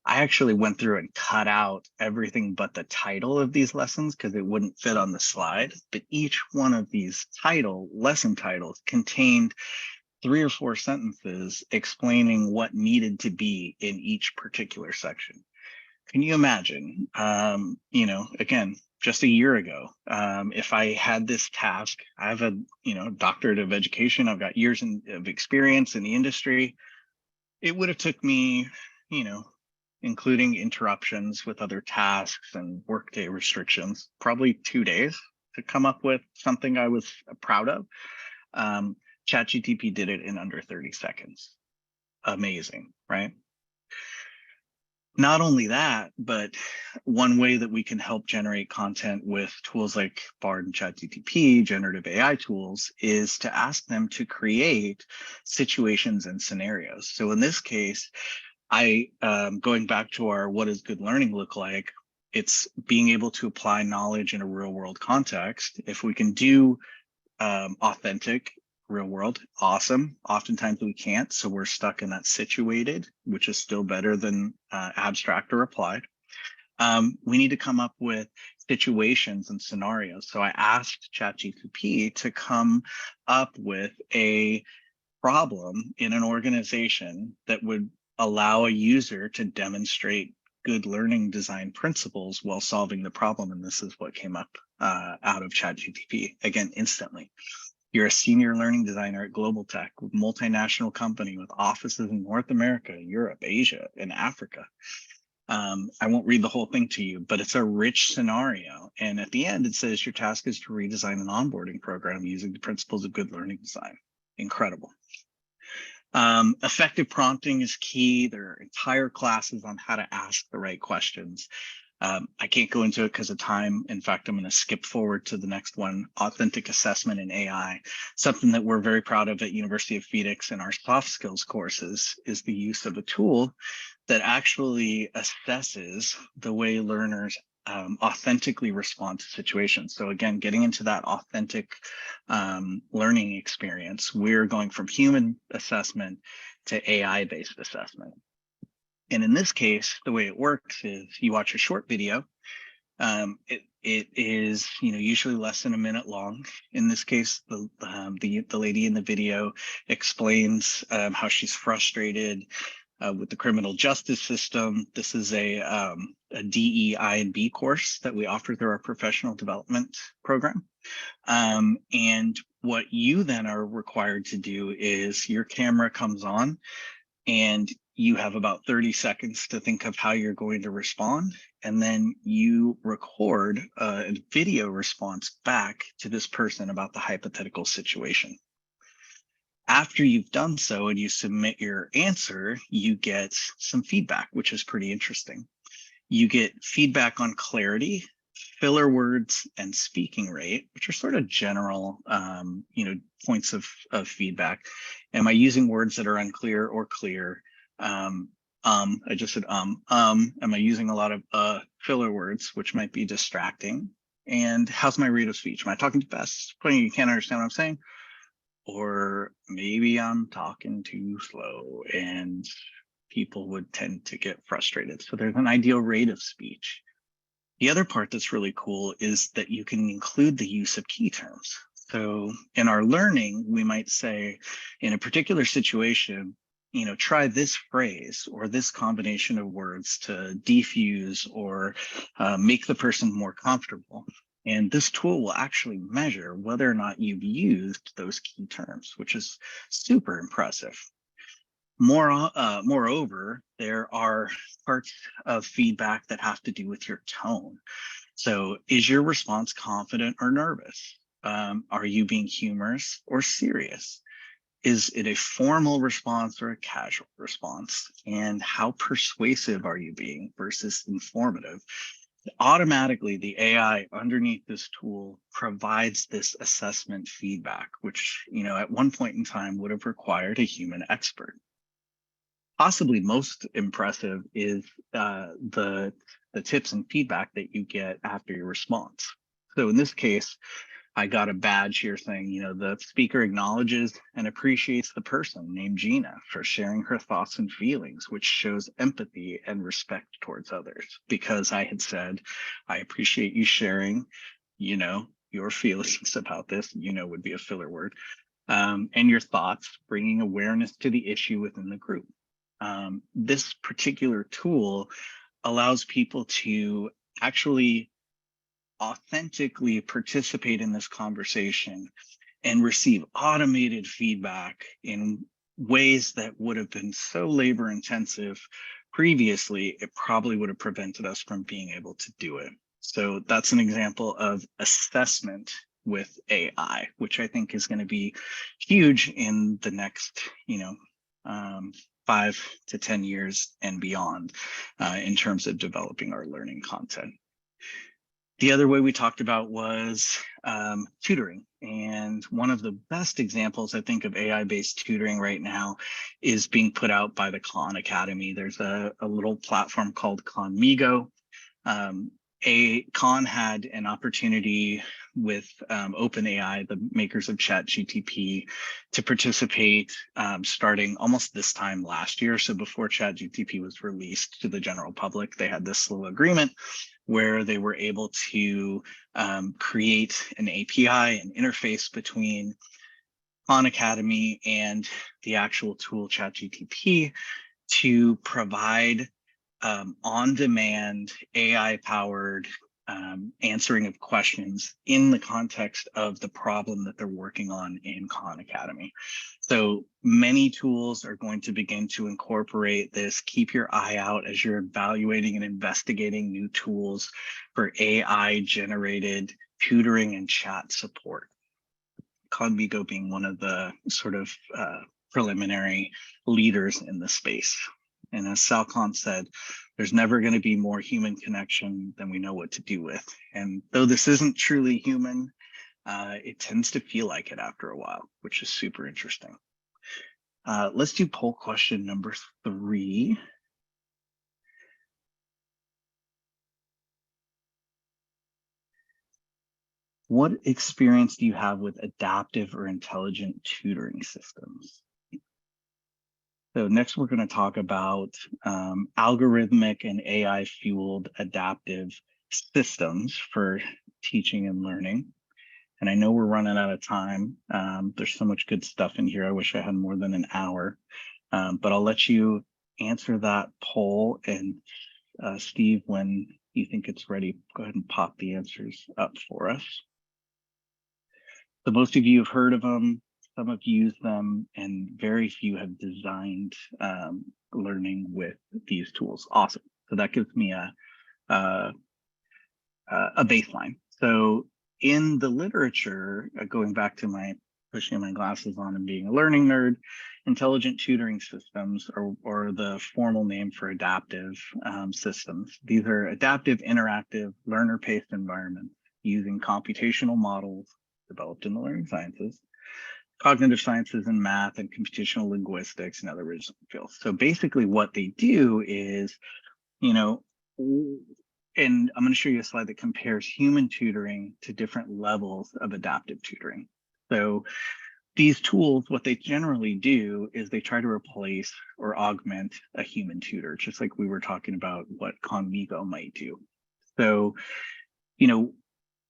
I actually went through and cut out everything but the title of these lessons because it wouldn't fit on the slide. But each one of these lesson titles contained 3 or 4 sentences explaining what needed to be in each particular section. Can you imagine, again, just a year ago, if I had this task, I have a, doctorate of education, I've got years of experience in the industry. It would have took me, including interruptions with other tasks and workday restrictions, probably 2 days to come up with something I was proud of. ChatGTP did it in under 30 seconds. Amazing, right? Not only that, but one way that we can help generate content with tools like Bard and ChatGTP, generative AI tools, is to ask them to create situations and scenarios. So in this case, going back to our what does good learning look like, it's being able to apply knowledge in a real world context. If we can do authentic real world, awesome. Oftentimes we can't, so we're stuck in that situated, which is still better than abstract or applied. We need to come up with situations and scenarios. So I asked ChatGPT to come up with a problem in an organization that would allow a user to demonstrate good learning design principles while solving the problem. And this is what came up out of ChatGPT, again, instantly. You're a senior learning designer at Global Tech, a multinational company with offices in North America, Europe, Asia, and Africa. I won't read the whole thing to you, but it's a rich scenario. And at the end, it says your task is to redesign an onboarding program using the principles of good learning design. Incredible. Effective prompting is key. There are entire classes on how to ask the right questions. I can't go into it because of time. In fact, I'm going to skip forward to the next one: authentic assessment in AI. Something that we're very proud of at University of Phoenix in our soft skills courses is the use of a tool that actually assesses the way learners authentically respond to situations. So again, getting into that authentic learning experience, we're going from human assessment to AI-based assessment. And in this case, the way it works is you watch a short video. It is usually less than a minute long. In this case, the lady in the video explains how she's frustrated with the criminal justice system. This is a DEI and B course that we offer through our professional development program. And what you then are required to do is your camera comes on and you have about 30 seconds to think of how you're going to respond. And then you record a video response back to this person about the hypothetical situation. After you've done so and you submit your answer, you get some feedback, which is pretty interesting. You get feedback on clarity, filler words, and speaking rate, which are sort of general, points of feedback. Am I using words that are unclear or clear? I just said, am I using a lot of filler words, which might be distracting? And how's my rate of speech? Am I talking too fast? You can't understand what I'm saying? Or maybe I'm talking too slow and people would tend to get frustrated. So there's an ideal rate of speech. The other part that's really cool is that you can include the use of key terms. So in our learning, we might say, in a particular situation, try this phrase or this combination of words to defuse or make the person more comfortable. And this tool will actually measure whether or not you've used those key terms, which is super impressive. Moreover, there are parts of feedback that have to do with your tone. So is your response confident or nervous? Are you being humorous or serious? Is it a formal response or a casual response? And how persuasive are you being versus informative? Automatically, the AI underneath this tool provides this assessment feedback, which, at one point in time would have required a human expert. Possibly most impressive is the tips and feedback that you get after your response. So in this case, I got a badge here saying, the speaker acknowledges and appreciates the person named Gina for sharing her thoughts and feelings, which shows empathy and respect towards others. Because I had said, I appreciate you sharing, your feelings about this, would be a filler word, and your thoughts, bringing awareness to the issue within the group. This particular tool allows people to actually authentically participate in this conversation and receive automated feedback in ways that would have been so labor intensive previously, it probably would have prevented us from being able to do it. So that's an example of assessment with AI, which I think is going to be huge in the next, 5 to 10 years and beyond in terms of developing our learning content. The other way we talked about was tutoring. And one of the best examples, I think, of AI-based tutoring right now is being put out by the Khan Academy. There's a little platform called Khanmigo. Khan had an opportunity with OpenAI, the makers of ChatGPT, to participate starting almost this time last year. So before ChatGPT was released to the general public, they had this little agreement where they were able to create an API, an interface between Khan Academy and the actual tool ChatGPT to provide on-demand AI-powered answering of questions in the context of the problem that they're working on in Khan Academy. So many tools are going to begin to incorporate this. Keep your eye out as you're evaluating and investigating new tools for AI-generated tutoring and chat support. Khanmigo being one of the sort of preliminary leaders in the space. And as Sal Khan said, there's never going to be more human connection than we know what to do with. And though this isn't truly human, it tends to feel like it after a while, which is super interesting. Let's do poll question number 3. What experience do you have with adaptive or intelligent tutoring systems? So next, we're going to talk about algorithmic and AI-fueled adaptive systems for teaching and learning. And I know we're running out of time. There's so much good stuff in here. I wish I had more than an hour, but I'll let you answer that poll. And Steve, when you think it's ready, go ahead and pop the answers up for us. So most of you have heard of them. Some have used them, and very few have designed learning with these tools. Awesome. So that gives me a baseline. So in the literature, going back to my pushing my glasses on and being a learning nerd, intelligent tutoring systems, or the formal name for adaptive systems. These are adaptive, interactive, learner-paced environments using computational models developed in the learning sciences, cognitive sciences and math, and computational linguistics and other original fields. So basically what they do is, and I'm going to show you a slide that compares human tutoring to different levels of adaptive tutoring. So these tools, what they generally do is they try to replace or augment a human tutor, just like we were talking about what Khanmigo might do. So,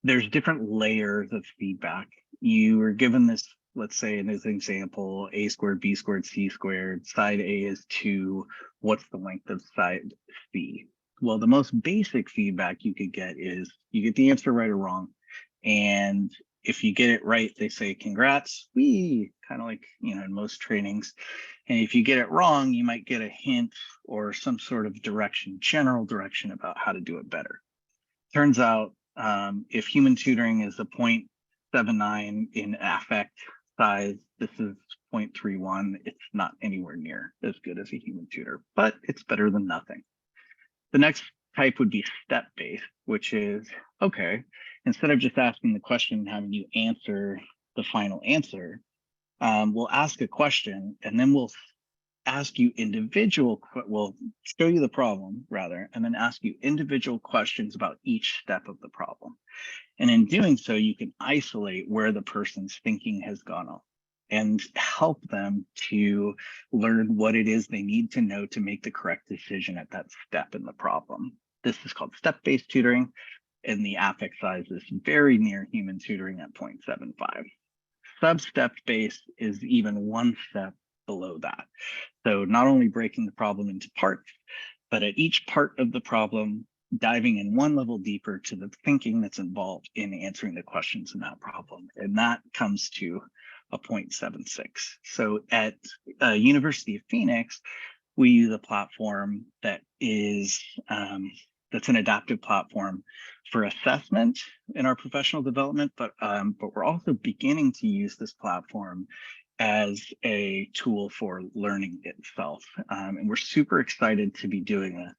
there's different layers of feedback. You were given this, let's say in this example, a squared, b squared, c squared, side A is 2, what's the length of side C? Well, the most basic feedback you could get is you get the answer right or wrong. And if you get it right, they say, congrats, wee, kind of like, in most trainings. And if you get it wrong, you might get a hint or some sort of direction, general direction about how to do it better. Turns out, if human tutoring is a 0.79 in affect size, this is 0.31. It's not anywhere near as good as a human tutor, but it's better than nothing. The next type would be step-based, which is, okay, instead of just asking the question and having you answer the final answer, we'll ask a question and then we'll ask you we'll show you the problem rather, and then ask you individual questions about each step of the problem. And in doing so, you can isolate where the person's thinking has gone off and help them to learn what it is they need to know to make the correct decision at that step in the problem. This is called step-based tutoring, and the affect size is very near human tutoring at 0.75. Sub-step-based is even one step below that. So not only breaking the problem into parts, but at each part of the problem, diving in one level deeper to the thinking that's involved in answering the questions in that problem. And that comes to a 0.76. So at University of Phoenix, we use a platform that is that's an adaptive platform for assessment in our professional development, but we're also beginning to use this platform as a tool for learning itself. And we're super excited to be doing this.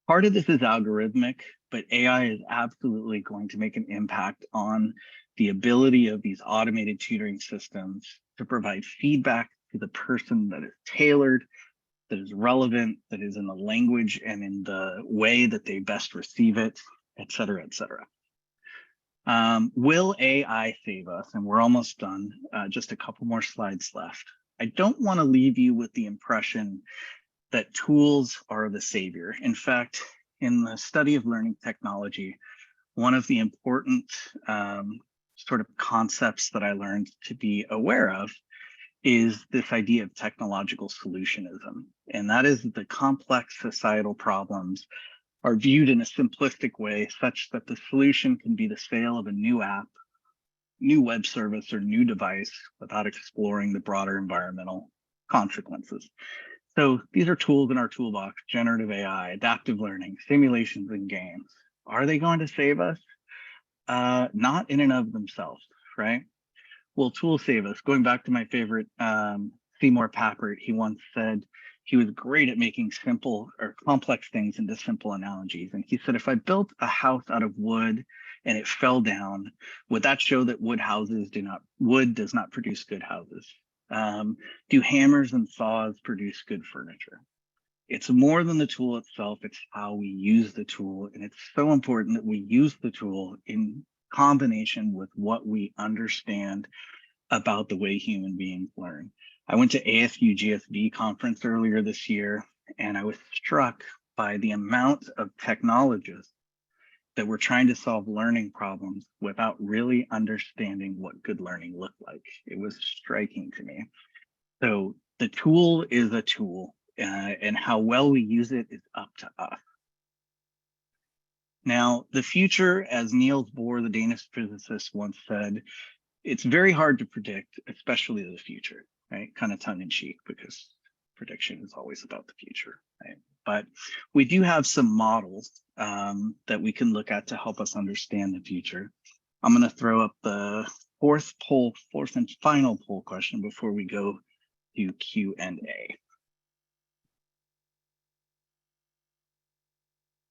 Part of this is algorithmic, but AI is absolutely going to make an impact on the ability of these automated tutoring systems to provide feedback to the person that is tailored, that is relevant, that is in the language and in the way that they best receive it, et cetera, et cetera. Will AI save us? And we're almost done, just a couple more slides left. I don't want to leave you with the impression that tools are the savior. In fact, in the study of learning technology, one of the important sort of concepts that I learned to be aware of is this idea of technological solutionism. And that is that the complex societal problems are viewed in a simplistic way such that the solution can be the sale of a new app, new web service, or new device without exploring the broader environmental consequences. So these are tools in our toolbox: generative AI, adaptive learning, simulations, and games. Are they going to save us? Not in and of themselves, right? Will tools save us? Going back to my favorite Seymour Papert, he once said he was great at making simple or complex things into simple analogies. And he said, if I built a house out of wood and it fell down, would that show that wood does not produce good houses? Do hammers and saws produce good furniture? It's more than the tool itself, it's how we use the tool. And it's so important that we use the tool in combination with what we understand about the way human beings learn. I went to ASU GSV conference earlier this year, and I was struck by the amount of technologists that were trying to solve learning problems without really understanding what good learning looked like. It was striking to me. So the tool is a tool, and how well we use it is up to us. Now, the future, as Niels Bohr, the Danish physicist, once said, it's very hard to predict, especially the future, right? Kind of tongue in cheek, because prediction is always about the future, right? But we do have some models that we can look at to help us understand the future. I'm going to throw up the fourth and final poll question before we go to Q&A.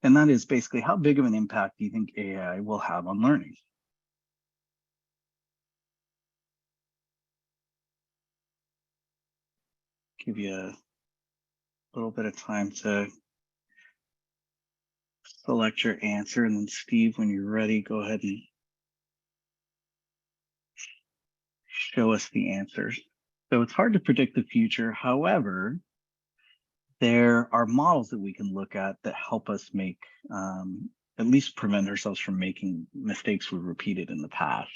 And that is basically, how big of an impact do you think AI will have on learning? Give you a little bit of time to select your answer. And then Steve, when you're ready, go ahead and show us the answers. So it's hard to predict the future. However, there are models that we can look at that help us make, at least prevent ourselves from making mistakes we've repeated in the past.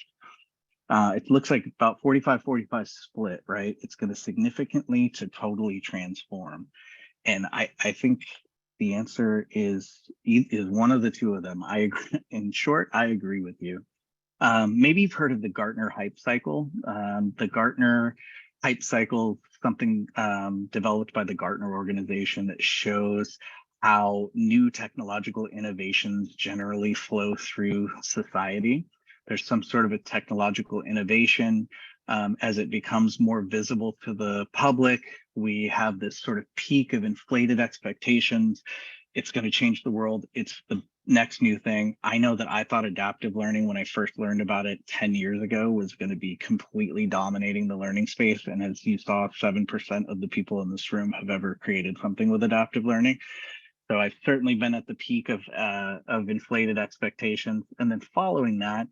It looks like about 45-45 split, right? It's going to significantly to totally transform. And I think the answer is one of the two of them. I agree. In short, I agree with you. Maybe you've heard of the Gartner hype cycle. The Gartner hype cycle, something developed by the Gartner organization that shows how new technological innovations generally flow through society. There's some sort of a technological innovation. As it becomes more visible to the public, we have this sort of peak of inflated expectations. It's going to change the world. It's the next new thing. I know that I thought adaptive learning, when I first learned about it 10 years ago, was going to be completely dominating the learning space. And as you saw, 7% of the people in this room have ever created something with adaptive learning. So I've certainly been at the peak of inflated expectations. And then following that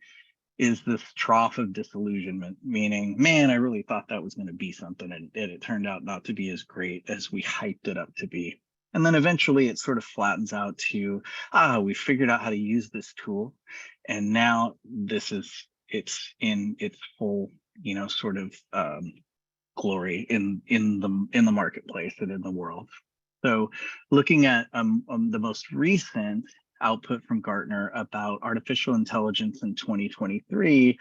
is this trough of disillusionment, meaning, man, I really thought that was going to be something, and it turned out not to be as great as we hyped it up to be. And then eventually it sort of flattens out to, we figured out how to use this tool. And now it's in its full, sort of glory in the marketplace and in the world. So looking at the most recent output from Gartner about artificial intelligence in 2023,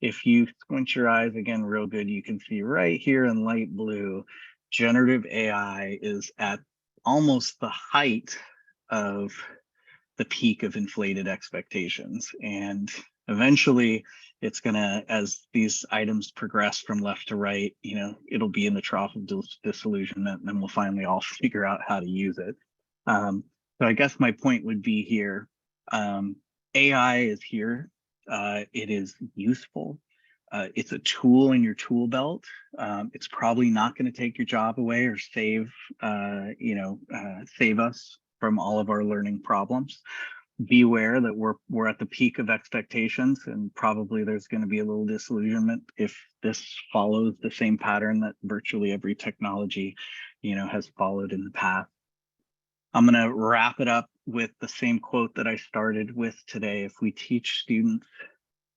if you squint your eyes again real good, you can see right here in light blue, generative AI is at almost the height of the peak of inflated expectations. And eventually it's gonna, as these items progress from left to right, it'll be in the trough of disillusionment, and then we'll finally all figure out how to use it. So I guess my point would be here, AI is here. It is useful. It's a tool in your tool belt. It's probably not going to take your job away or save us from all of our learning problems. Be aware that we're at the peak of expectations, and probably there's going to be a little disillusionment if this follows the same pattern that virtually every technology, has followed in the past. I'm going to wrap it up with the same quote that I started with today. If we teach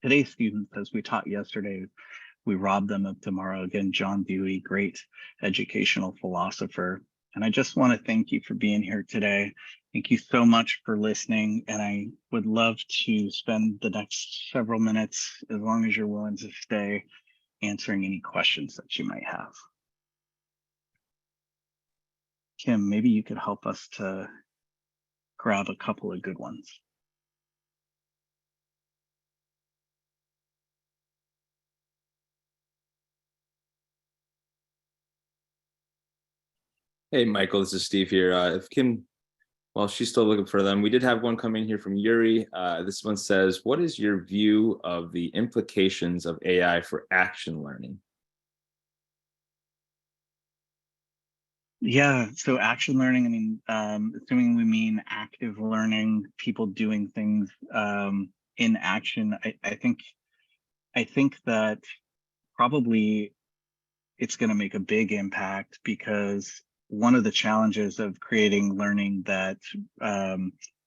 today's students as we taught yesterday, we rob them of tomorrow. Again, John Dewey, great educational philosopher. And I just want to thank you for being here today. Thank you so much for listening. And I would love to spend the next several minutes, as long as you're willing to stay, answering any questions that you might have. Kim, maybe you could help us to grab a couple of good ones. Hey, Michael, this is Steve here. If Kim, while she's still looking for them, we did have one come in here from Yuri. This one says, what is your view of the implications of AI for action learning? Yeah, so action learning, assuming we mean active learning, people doing things in action, I think that probably it's going to make a big impact, because one of the challenges of creating learning that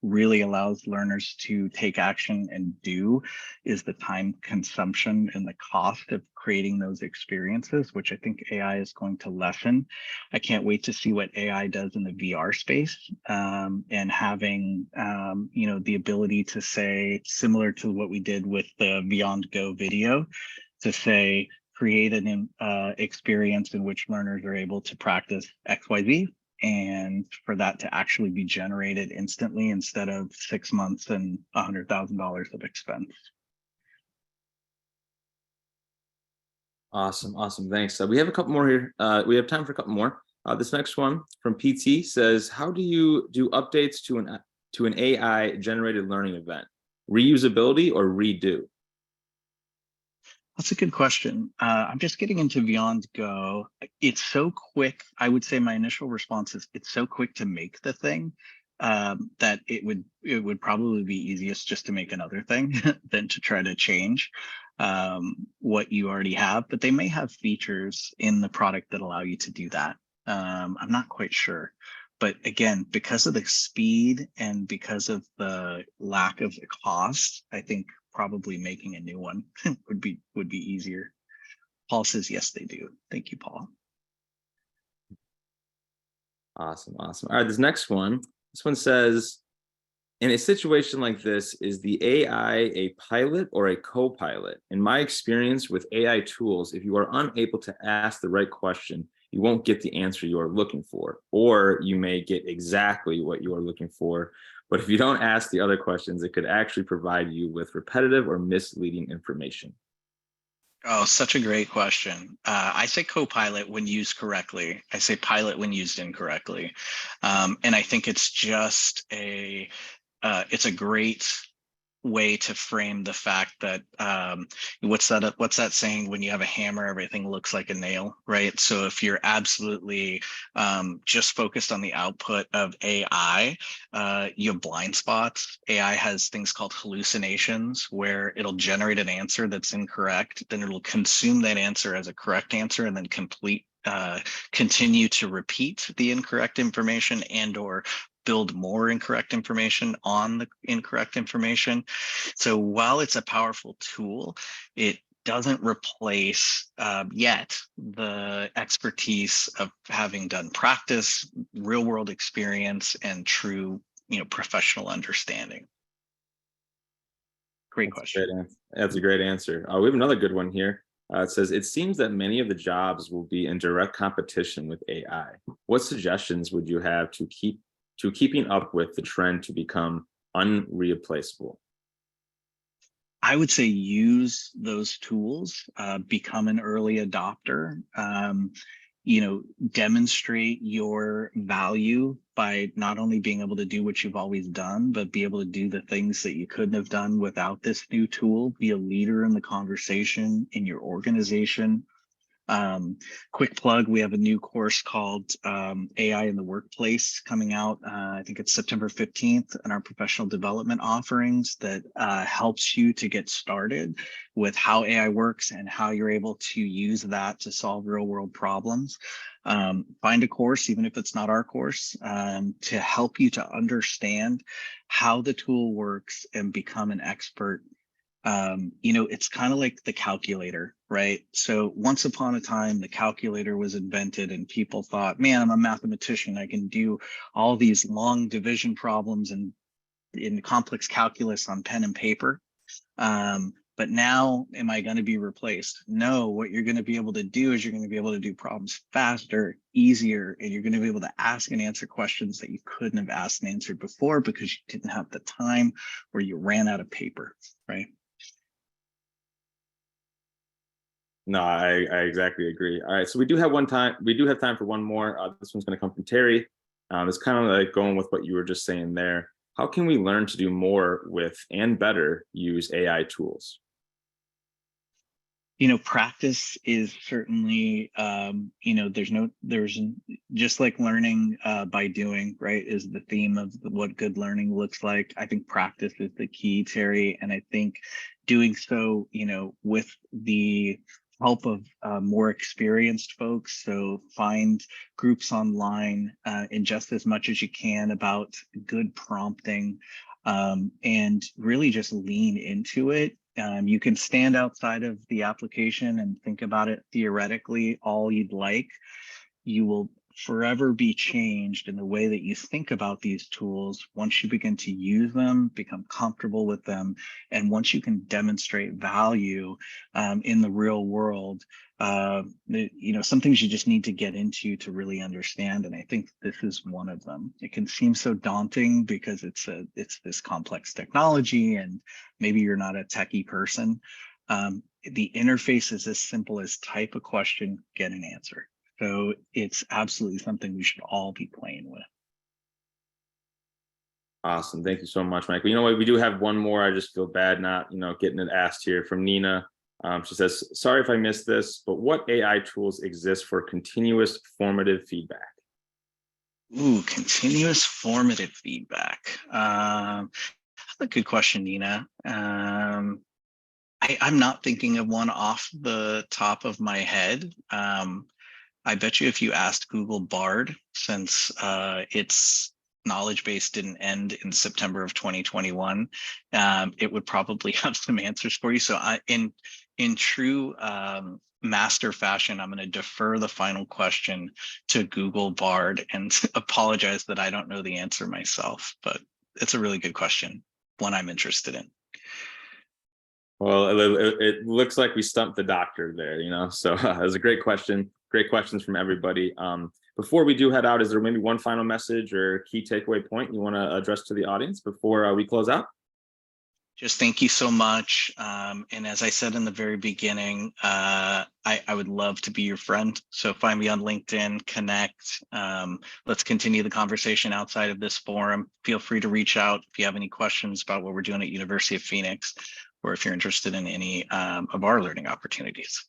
really allows learners to take action and do is the time consumption and the cost of creating those experiences, which I think AI is going to lessen. I can't wait to see what AI does in the VR space, and having the ability to say, similar to what we did with the Beyond Go video, to say, create an experience in which learners are able to practice XYZ, and for that to actually be generated instantly instead of 6 months and $100,000 of expense. Awesome. Thanks. We have a couple more here. We have time for a couple more. This next one from PT says, how do you do updates to an AI generated learning event? Reusability or redo? That's a good question. I'm just getting into Beyond Go. It's so quick. I would say my initial response is it's so quick to make the thing that it would probably be easiest just to make another thing than to try to change. what you already have, but they may have features in the product that allow you to do that. I'm not quite sure. But again, because of the speed and because of the lack of the cost, I think probably making a new one would be easier. Paul says yes, they do. Thank you, Paul. Awesome. All right, this next one. This one says, in a situation like this, is the AI a pilot or a co-pilot? In my experience with AI tools, if you are unable to ask the right question, you won't get the answer you are looking for, or you may get exactly what you are looking for. But if you don't ask the other questions, it could actually provide you with repetitive or misleading information. Oh, such a great question. I say co-pilot when used correctly. I say pilot when used incorrectly. And I think it's just it's a great way to frame the fact that what's that saying, when you have a hammer everything looks like a nail, right? So if you're absolutely just focused on the output of AI, you have blind spots. AI has things called hallucinations, where it'll generate an answer that's incorrect, then it'll consume that answer as a correct answer, and then continue to repeat the incorrect information and or build more incorrect information on the incorrect information. So while it's a powerful tool, it doesn't replace yet the expertise of having done practice, real world experience, and true, professional understanding. Great question. That's a great answer. We have another good one here. It says, it seems that many of the jobs will be in direct competition with AI. What suggestions would you have to keeping up with the trend to become unreplaceable? I would say use those tools, become an early adopter, demonstrate your value by not only being able to do what you've always done, but be able to do the things that you couldn't have done without this new tool. Be a leader in the conversation in your organization. Quick plug, we have a new course called AI in the Workplace coming out. I think it's September 15th in our professional development offerings that helps you to get started with how AI works and how you're able to use that to solve real world problems. Find a course, even if it's not our course, to help you to understand how the tool works and become an expert. It's kind of like the calculator, right? So once upon a time, the calculator was invented and people thought, man, I'm a mathematician. I can do all these long division problems and in complex calculus on pen and paper. But now, am I going to be replaced? No, what you're going to be able to do is you're going to be able to do problems faster, easier, and you're going to be able to ask and answer questions that you couldn't have asked and answered before because you didn't have the time or you ran out of paper, right? No, I exactly agree. All right, so we do have time for one more. This one's going to come from Terry. It's kind of like going with what you were just saying there. How can we learn to do more with and better use AI tools? Practice is certainly, there's just like learning by doing, right, is the theme of what good learning looks like. I think practice is the key, Terry. And I think doing so, with the help of more experienced folks. So find groups online and just as much as you can about good prompting and really just lean into it. You can stand outside of the application and think about it theoretically all you'd like. You will forever be changed in the way that you think about these tools once you begin to use them, become comfortable with them, and once you can demonstrate value in the real world. Some things you just need to get into to really understand, and I think this is one of them. It can seem so daunting because it's this complex technology, and maybe you're not a techie person. The interface is as simple as type a question, get an answer. So it's absolutely something we should all be playing with. Awesome. Thank you so much, Mike. You know what? We do have one more. I just feel bad not, getting it asked here from Nina. She says, sorry if I missed this, but what AI tools exist for continuous formative feedback? Ooh, continuous formative feedback. That's a good question, Nina. I'm not thinking of one off the top of my head. I bet you if you asked Google Bard, since its knowledge base didn't end in September of 2021, it would probably have some answers for you. So in true master fashion, I'm going to defer the final question to Google Bard and apologize that I don't know the answer myself, but it's a really good question, one I'm interested in. Well, it looks like we stumped the doctor there, so it was a great question. Great questions from everybody. Before we do head out, is there maybe one final message or key takeaway point you want to address to the audience before we close out? Just thank you so much. And as I said in the very beginning, I would love to be your friend. So find me on LinkedIn, connect. Let's continue the conversation outside of this forum. Feel free to reach out if you have any questions about what we're doing at University of Phoenix, or if you're interested in any of our learning opportunities.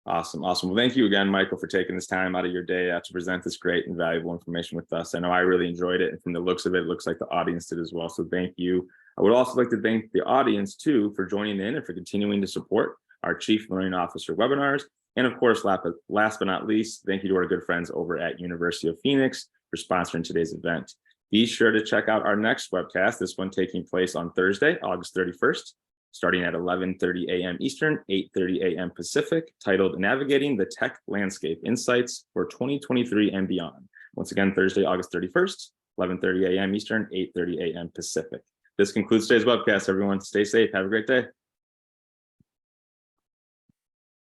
Awesome. Well, thank you again, Michael, for taking this time out of your day to present this great and valuable information with us. I know I really enjoyed it, and from the looks of it, it looks like the audience did as well. So thank you. I would also like to thank the audience too for joining in and for continuing to support our Chief Learning Officer webinars. And of course, last but not least, thank you to our good friends over at University of Phoenix for sponsoring today's event. Be sure to check out our next webcast, this one taking place on Thursday, August 31st, starting at 11:30 a.m. Eastern, 8:30 a.m. Pacific, titled Navigating the Tech Landscape Insights for 2023 and Beyond. Once again, Thursday, August 31st, 11:30 a.m. Eastern, 8:30 a.m. Pacific. This concludes today's webcast, everyone. Stay safe. Have a great day.